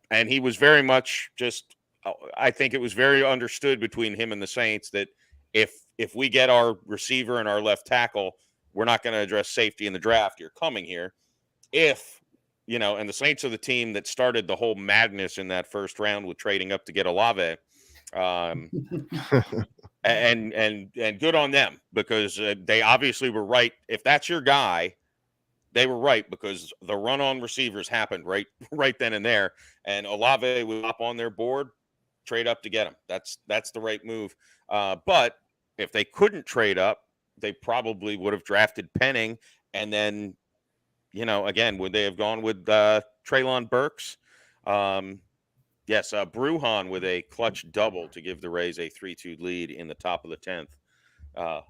And he was very much just, I think it was very understood between him and the Saints that if we get our receiver and our left tackle, we're not going to address safety in the draft. You're coming here. And the Saints are the team that started the whole madness in that first round with trading up to get Olave. And good on them because they obviously were right. If that's your guy, they were right because the run on receivers happened right then and there. And Olave was up on their board, trade up to get him. That's the right move. But if they couldn't trade up, they probably would have drafted Penning. And then, again, would they have gone with Treylon Burks? Yes, Bruhan with a clutch double to give the Rays a 3-2 lead in the top of the 10th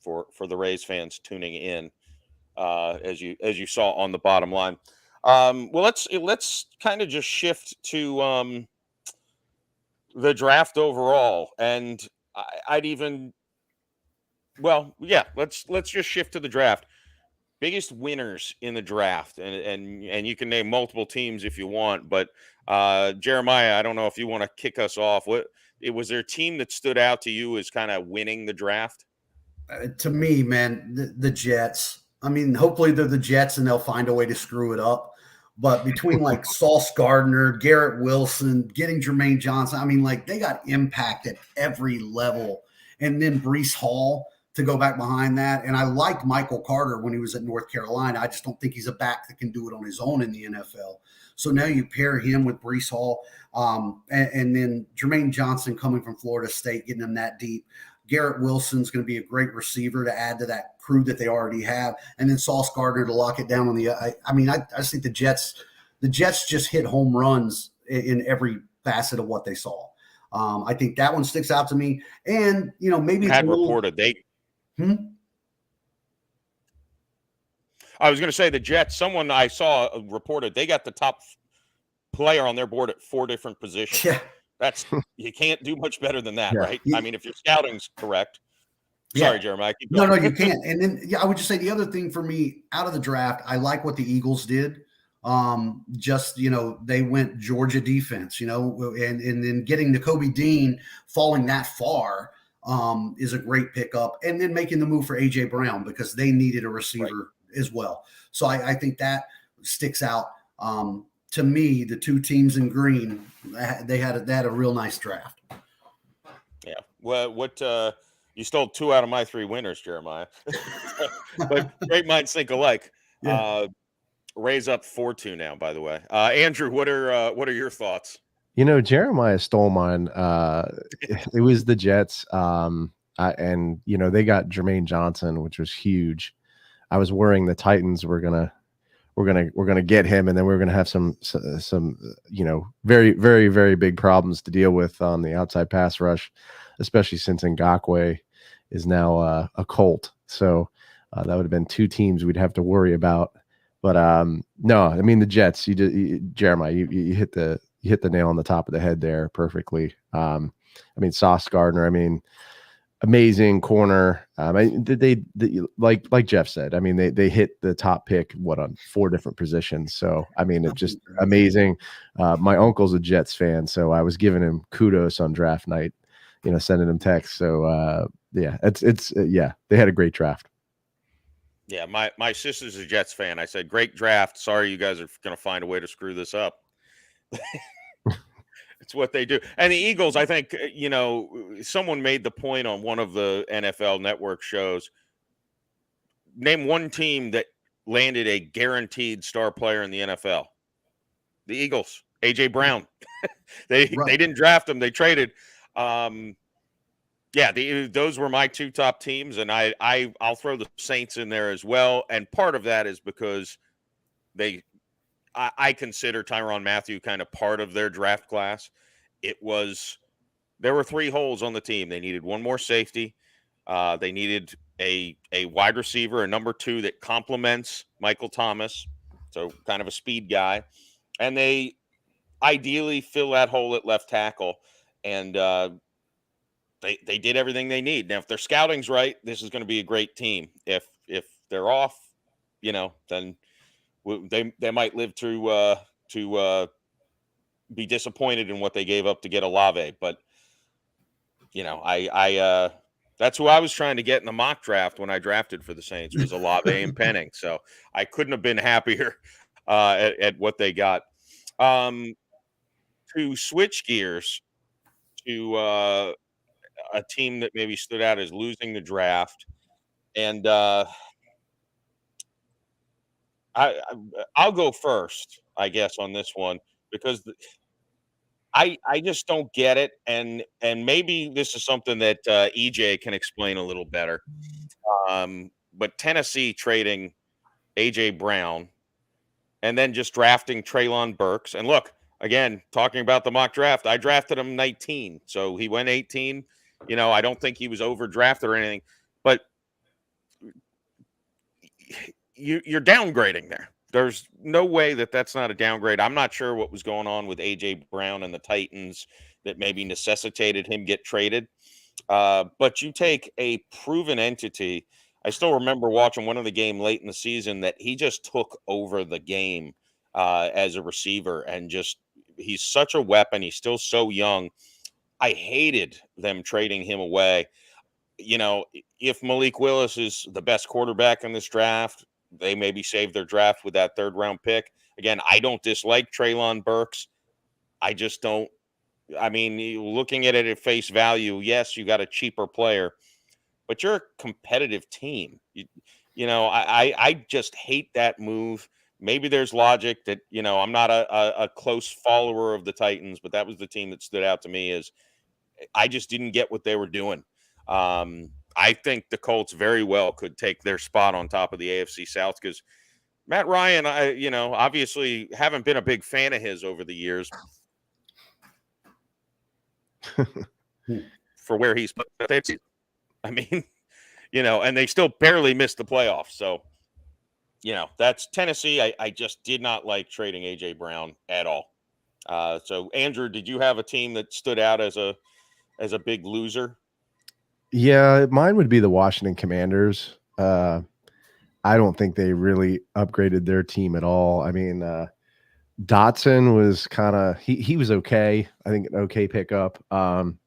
for the Rays fans tuning in, as you saw on the bottom line. Well, let's kind of just shift to the draft overall, and I'd even yeah, let's just shift to the draft. Biggest winners in the draft, and you can name multiple teams if you want, but Jeremiah, I don't know if you want to kick us off. Was there a team that stood out to you as kind of winning the draft? To me, man, the Jets. I mean, hopefully they're the Jets and they'll find a way to screw it up. But between like Sauce Gardner, Garrett Wilson, getting Jermaine Johnson, I mean, like they got impact at every level. And then Breece Hall to go back behind that. And I like Michael Carter when he was at North Carolina. I just don't think he's a back that can do it on his own in the NFL. So now you pair him with Breece Hall, and then Jermaine Johnson coming from Florida State, getting him that deep. Garrett Wilson's going to be a great receiver to add to that crew that they already have, and then Sauce Gardner to lock it down on the. I think the Jets just hit home runs in every facet of what they saw. I think that one sticks out to me, and maybe it's reported they. I was going to say the Jets. Someone I saw reported they got the top player on their board at 4 different positions. Yeah. You can't do much better than that, Yeah. right? I mean, if your scouting's correct. Sorry, Jeremiah. No, you can't. And then I would just say the other thing for me out of the draft, I like what the Eagles did. They went Georgia defense, and then getting Nakobe Dean falling that far is a great pickup. And then making the move for A.J. Brown because they needed a receiver as well. So I think that sticks out. To me, the two teams in green, they had a real nice draft. Yeah. Well, you stole 2 out of my 3 winners, Jeremiah. But great minds think alike. Yeah. Raise up 4-2 now, by the way. Andrew, what are your thoughts? Jeremiah stole mine. It was the Jets. And they got Jermaine Johnson, which was huge. I was worrying the Titans were gonna get him, and then we're gonna have some very, very, very big problems to deal with on the outside pass rush, especially since Ngakoue is now a Colt. So that would have been 2 teams we'd have to worry about. But no, I mean the Jets. Jeremiah, you hit the nail on the top of the head there perfectly. Sauce Gardner. Amazing corner. They like Jeff said. They hit the top pick on 4 different positions. So it's just amazing. My uncle's a Jets fan, so I was giving him kudos on draft night. Sending him texts. So they had a great draft. Yeah, my sister's a Jets fan. I said, great draft. Sorry, you guys are going to find a way to screw this up. It's what they do. And the Eagles, I think, someone made the point on one of the NFL network shows. Name one team that landed a guaranteed star player in the NFL. The Eagles, A.J. Brown. They didn't draft him. They traded. Those were my 2 top teams, and I'll throw the Saints in there as well. And part of that is because I consider Tyrann Mathieu kind of part of their draft class. There were 3 holes on the team. They needed 1 more safety. They needed a wide receiver, a number 2 that complements Michael Thomas, so kind of a speed guy. And they ideally fill that hole at left tackle. And they did everything they need. Now, if their scouting's right, this is going to be a great team. If they're off, then they might live to be disappointed in what they gave up to get Olave. But that's who I was trying to get in the mock draft when I drafted for the Saints was Olave and Penning. So I couldn't have been happier at what they got. To switch gears to a team that maybe stood out as losing the draft, and I'll go first, I guess, on this one because I just don't get it, and maybe this is something that EJ can explain a little better. But Tennessee trading A.J. Brown and then just drafting Treylon Burks, and look, again, talking about the mock draft, I drafted him 19, so he went 18. I don't think he was overdrafted or anything, but you're downgrading there there's no way that that's not a downgrade. I'm not sure what was going on with AJ Brown and the Titans that maybe necessitated him get traded. But you take a proven entity. I still remember watching one of the game late in the season that he just took over the game as a receiver, and just he's such a weapon. He's still so young. I hated them trading him away. You know, if Malik Willis is the best quarterback in this draft, they maybe save their draft with that 3rd round pick. Again, I don't dislike Treylon Burks. I just don't. I mean, looking at it at face value, yes, you got a cheaper player, but you're a competitive team. I just hate that move. Maybe there's logic that, I'm not a close follower of the Titans, but that was the team that stood out to me as I just didn't get what they were doing. I think the Colts very well could take their spot on top of the AFC South because Matt Ryan, obviously haven't been a big fan of his over the years for where he's put. I mean, and they still barely missed the playoffs. So, that's Tennessee. I just did not like trading AJ Brown at all. So Andrew, did you have a team that stood out as a big loser? Yeah, mine would be the Washington Commanders. I don't think they really upgraded their team at all. I mean, Dotson was kind of he was okay. I think an okay pickup. And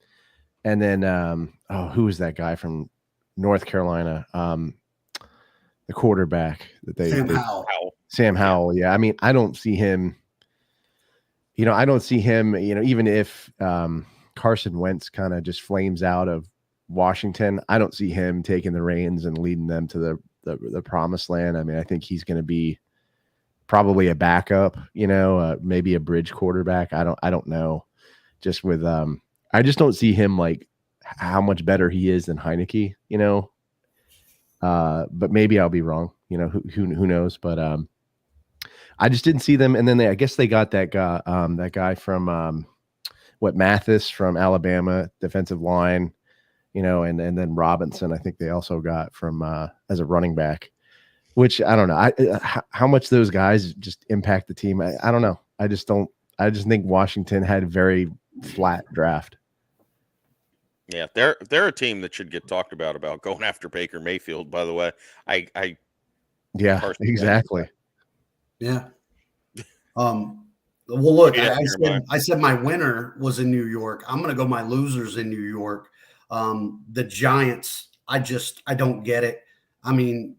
then who was that guy from North Carolina? The quarterback that Sam Howell. Yeah, I mean, I don't see him. Even if Carson Wentz kind of just flames out of Washington, I don't see him taking the reins and leading them to the promised land. I mean, I think he's going to be probably a backup, maybe a bridge quarterback. I don't know. Just with I just don't see him like how much better he is than Heineke, but maybe I'll be wrong. Who knows? But I just didn't see them. And then I guess they got that guy from Mathis from Alabama, defensive line. And then Robinson, I think they also got from as a running back, which I don't know. How much those guys just impact the team. I don't know. I just think Washington had a very flat draft. Yeah, they're a team that should get talked about going after Baker Mayfield. By the way, yeah, exactly. Yeah. Well, look, I said my winner was in New York. I'm going to go my losers in New York. The Giants, I don't get it. I mean,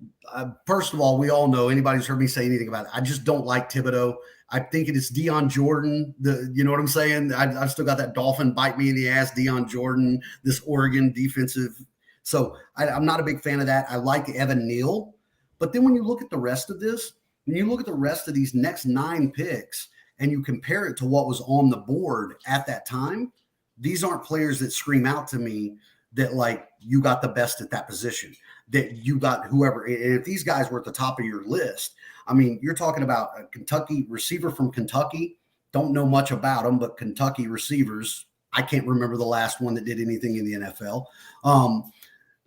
first of all, we all know, anybody who's heard me say anything about it, I just don't like Thibodeau. I think it is Deion Jordan. You know what I'm saying? I've still got that Dolphin bite me in the ass, Deion Jordan, this Oregon defensive. So I'm not a big fan of that. I like Evan Neal. But then when you look at the rest of this, when you look at the rest of these next 9 picks and you compare it to what was on the board at that time, these aren't players that scream out to me that like you got the best at that position, that you got whoever. And if these guys were at the top of your list, I mean, you're talking about a Kentucky receiver from Kentucky. Don't know much about them, but Kentucky receivers, I can't remember the last one that did anything in the NFL.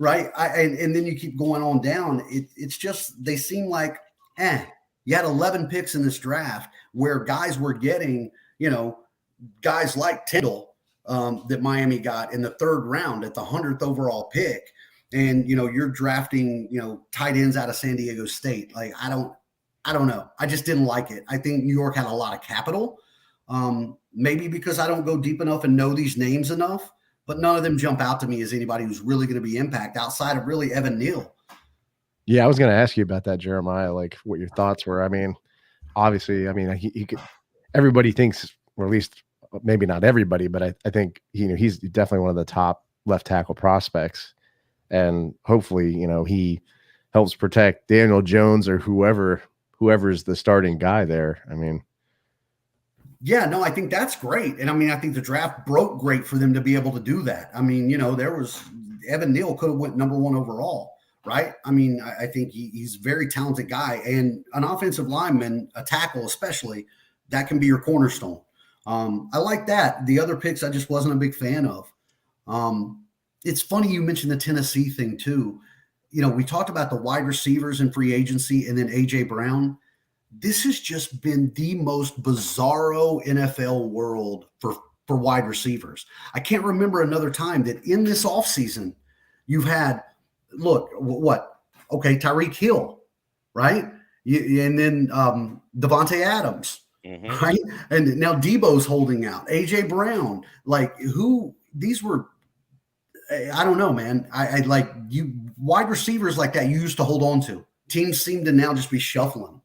Right. And then you keep going on down. It's just, they seem like, you had 11 picks in this draft where guys were getting, guys like Tindall, that Miami got in the 3rd round at the 100th overall pick. And, you're drafting, tight ends out of San Diego State. Like, I don't know. I just didn't like it. I think New York had a lot of capital, maybe because I don't go deep enough and know these names enough, but none of them jump out to me as anybody who's really going to be impact outside of really Evan Neal. Yeah, I was going to ask you about that, Jeremiah, like what your thoughts were. I mean, obviously, he could, everybody thinks, or at least maybe not everybody, but I think, he's definitely one of the top left tackle prospects. And hopefully, he helps protect Daniel Jones or whoever's the starting guy there. I mean, yeah, no, I think that's great. And I think the draft broke great for them to be able to do that. I mean, there was Evan Neal could have went number 1 overall. Right. I mean, I think he's a very talented guy, and an offensive lineman, a tackle, especially, that can be your cornerstone. I like that. The other picks, I just wasn't a big fan of. It's funny you mentioned the Tennessee thing too. We talked about the wide receivers in free agency and then AJ Brown. this has just been the most bizarro NFL world for wide receivers. I can't remember another time that in this offseason you've had, look, what? Okay, Tyreek Hill, right? And then Devontae Adams, right? And now Debo's holding out. A.J. Brown, like who – these were – I don't know, man. I like you wide receivers like that you used to hold on to. Teams seem to now just be shuffling.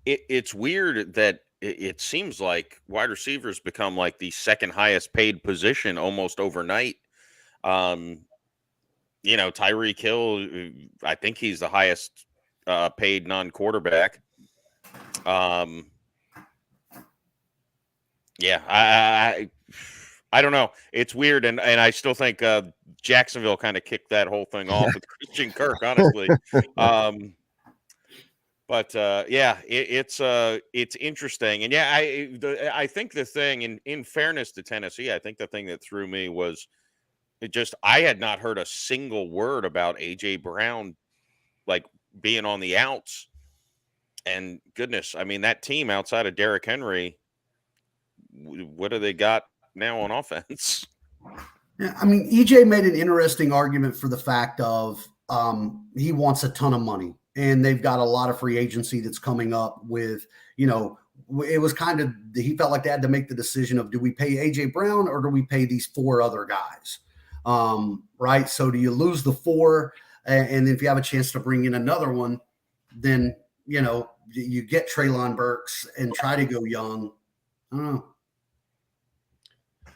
It's weird that it seems like wide receivers become like the second highest paid position almost overnight. Tyreek Hill, I think he's the highest paid non-quarterback. I don't know. It's weird, and I still think Jacksonville kind of kicked that whole thing off with Christian Kirk, honestly. It's interesting, and I think the thing, in fairness to Tennessee, I think the thing that threw me was I had not heard a single word about A.J. Brown like being on the outs, and goodness, I mean that team outside of Derrick Henry, what do they got now on offense? Yeah, I mean, EJ made an interesting argument for the fact of he wants a ton of money, and they've got a lot of free agency that's coming up with, it was kind of, he felt like they had to make the decision of, do we pay AJ Brown or do we pay these 4 other guys? Right. So do you lose the 4? And if you have a chance to bring in another one, then, you get Treylon Burks and try to go young. I don't know.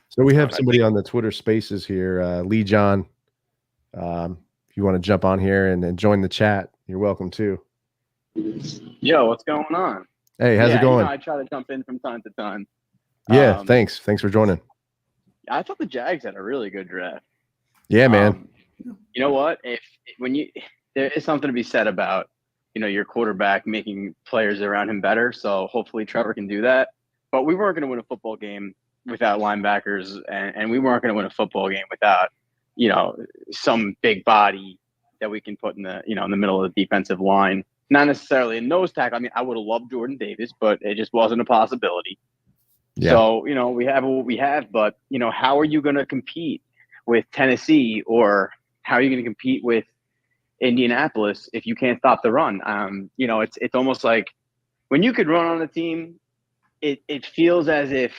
So we have somebody on the Twitter Spaces here, Lee John. If you want to jump on here and join the chat, you're welcome to. Yo, what's going on? Hey, how's it going? I try to jump in from time to time. Yeah, thanks. Thanks for joining. I thought the Jags had a really good draft. Yeah, man. You know what? There is something to be said about, your quarterback making players around him better. So hopefully Trevor can do that. But we weren't going to win a football game without linebackers, and we weren't going to win a football game without, some big body that we can put in the, in the middle of the defensive line. Not necessarily a nose tackle. I mean, I would have loved Jordan Davis, but it just wasn't a possibility. Yeah. So, we have what we have, but, how are you going to compete with Tennessee, or how are you going to compete with Indianapolis if you can't stop the run? It's almost like when you could run on a team, it feels as if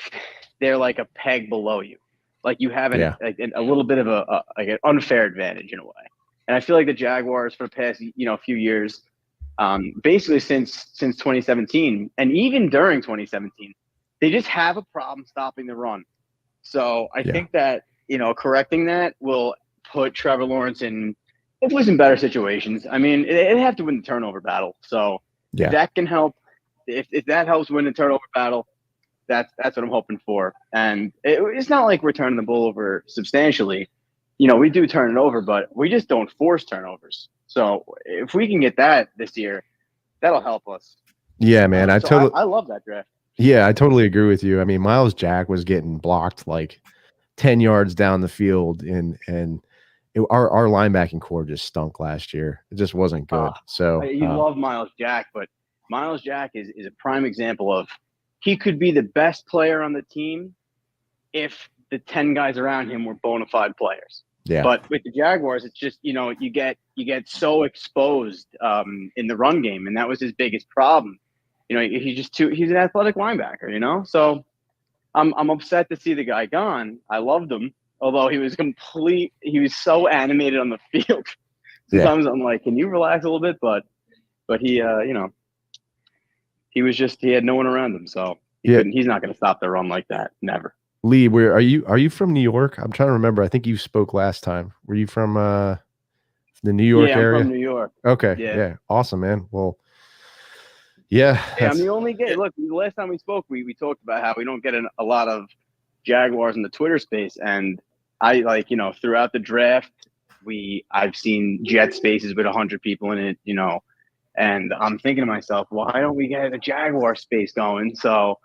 they're like a peg below you. Like you have a little bit of an unfair advantage in a way. And I feel like the Jaguars for the past, few years, basically since 2017, and even during 2017, they just have a problem stopping the run. So I think that, correcting that will put Trevor Lawrence in hopefully some better situations. I mean, they have to win the turnover battle. So that can help. If that helps win the turnover battle, that's what I'm hoping for. And it's not like we're turning the ball over substantially. We do turn it over, but we just don't force turnovers. So if we can get that this year, that'll help us. Yeah, man. I love that draft. Yeah, I totally agree with you. I mean, Miles Jack was getting blocked like 10 yards down the field, and our linebacking core just stunk last year. It just wasn't good. You love Miles Jack, but Miles Jack is a prime example of he could be the best player on the team if the 10 guys around him were bona fide players. Yeah. But with the Jaguars, it's just, you get so exposed in the run game, and that was his biggest problem. He's an athletic linebacker, So I'm upset to see the guy gone. I loved him, although he was so animated on the field. Sometimes I'm like, can you relax a little bit? But he, he had no one around him, so he's not going to stop the run like that. Never. Lee, are you from New York? I'm trying to remember. I think you spoke last time. Were you from the New York area? I'm from New York. Okay. Yeah. Awesome, man. Well, yeah. I'm the only guy. Look, the last time we spoke, we talked about how we don't get a lot of Jaguars in the Twitter space, and I throughout the draft, I've seen Jet spaces with 100 people in it, and I'm thinking to myself, why don't we get a Jaguar space going? So,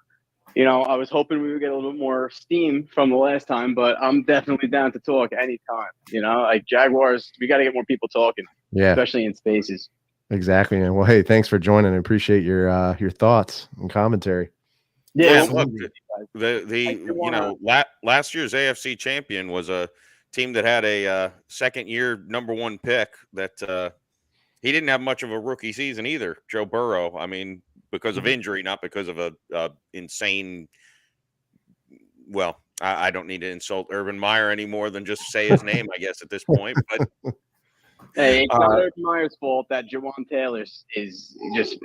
I was hoping we would get a little bit more steam from the last time, but I'm definitely down to talk anytime. Like Jaguars, we got to get more people talking, especially in spaces. Exactly. And well, hey, thanks for joining. I appreciate your thoughts and commentary. Yeah, well, look, Absolutely. last year's AFC champion was a team that had a second year number one pick that he didn't have much of a rookie season either. Joe Burrow. I mean, because of injury, not because of a insane. Well, I don't need to insult Urban Meyer any more than just say his name, I guess, at this point. But hey, it's not Urban Meyer's fault that Jawan Taylor is just,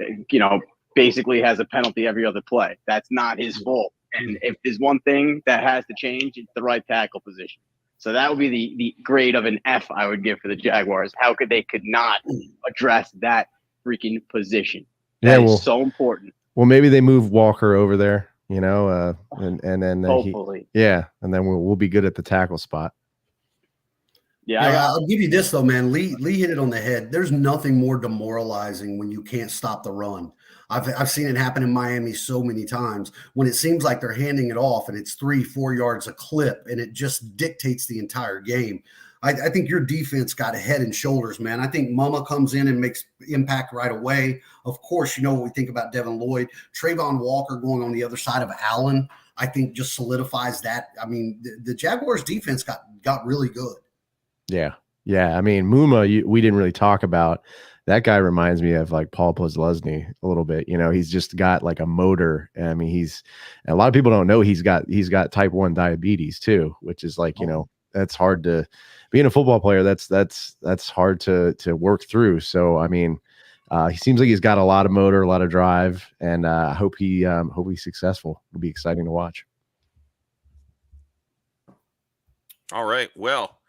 basically has a penalty every other play. That's not his fault. And if there's one thing that has to change, it's the right tackle position. So that would be the grade of an F I would give for the Jaguars. How could they not address that freaking position? That is so important. Well, maybe they move Walker over there, and then Hopefully. and then we'll be good at the tackle spot. Yeah, I'll give you this though, man. Lee hit it on the head. There's nothing more demoralizing when you can't stop the run. I've seen it happen in Miami so many times when it seems like they're handing it off and it's 3-4 yards a clip and it just dictates the entire game. I think your defense got a head and shoulders, man. I think Mama comes in and makes impact right away. Of course, you know what we think about Devin Lloyd. Trayvon Walker going on the other side of Allen, I think just solidifies that. I mean, the Jaguars defense got really good. Yeah. I mean, Muma, we didn't really talk about. That guy reminds me of like Paul Posluszny a little bit. He's just got like a motor. I mean, a lot of people don't know he's got type 1 diabetes too, which is like, that's hard to being a football player. That's hard to work through. So, I mean, he seems like he's got a lot of motor, a lot of drive, and I hope he's successful. It'll be exciting to watch. all right, well,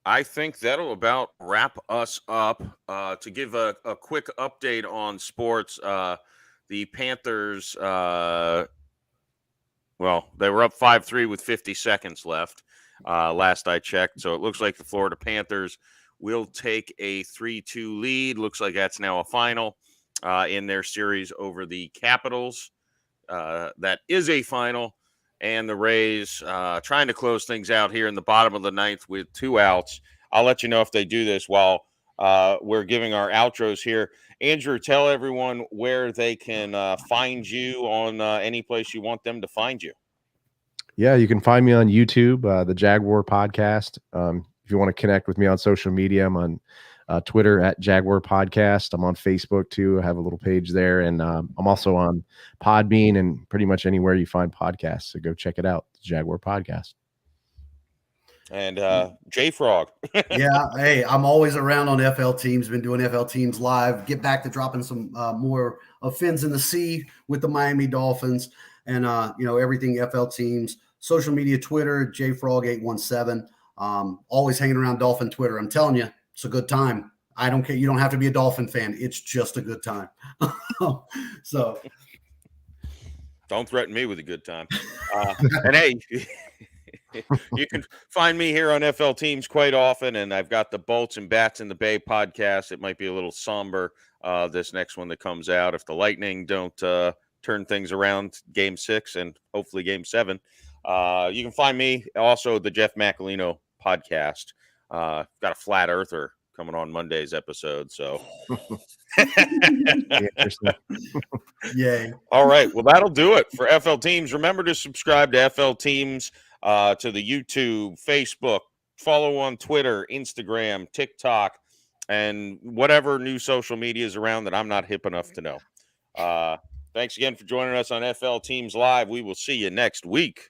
I think that'll about wrap us up. To give a quick update on sports, the Panthers, they were up 5-3 with 50 seconds left last I checked. So it looks like the Florida Panthers will take a 3-2 lead. Looks like that's now a final in their series over the Capitals. That is a final. And the Rays trying to close things out here in the bottom of the ninth with 2 outs. I'll let you know if they do this while we're giving our outros here. Andrew, tell everyone where they can find you on any place you want them to find you. Yeah, you can find me on YouTube, the Jaguar Podcast. If you want to connect with me on social media, I'm on Twitter at Jaguar Podcast. I'm on Facebook too. I have a little page there, and I'm also on Podbean and pretty much anywhere you find podcasts. So go check it out, the Jaguar Podcast. And J-Frog. Yeah, hey, I'm always around on FL Teams. Been doing FL Teams live. Get back to dropping some more of Fins in the Sea with the Miami Dolphins, and everything FL Teams. Social media, Twitter, JFrog817. Always hanging around Dolphin Twitter. I'm telling you, it's a good time. I don't care. You don't have to be a Dolphin fan. It's just a good time. So don't threaten me with a good time. And hey, you can find me here on FL Teams quite often, and I've got the Bolts and Bats in the Bay podcast. It might be a little somber, this next one that comes out, if the Lightning don't turn things around game 6 and hopefully game 7. You can find me also the Jeff Macalino podcast. Got a flat earther coming on Monday's episode. So, yay. All right. Well, that'll do it for FL Teams. Remember to subscribe to FL Teams to the YouTube, Facebook, follow on Twitter, Instagram, TikTok, and whatever new social media is around that I'm not hip enough to know. Thanks again for joining us on FL Teams Live. We will see you next week.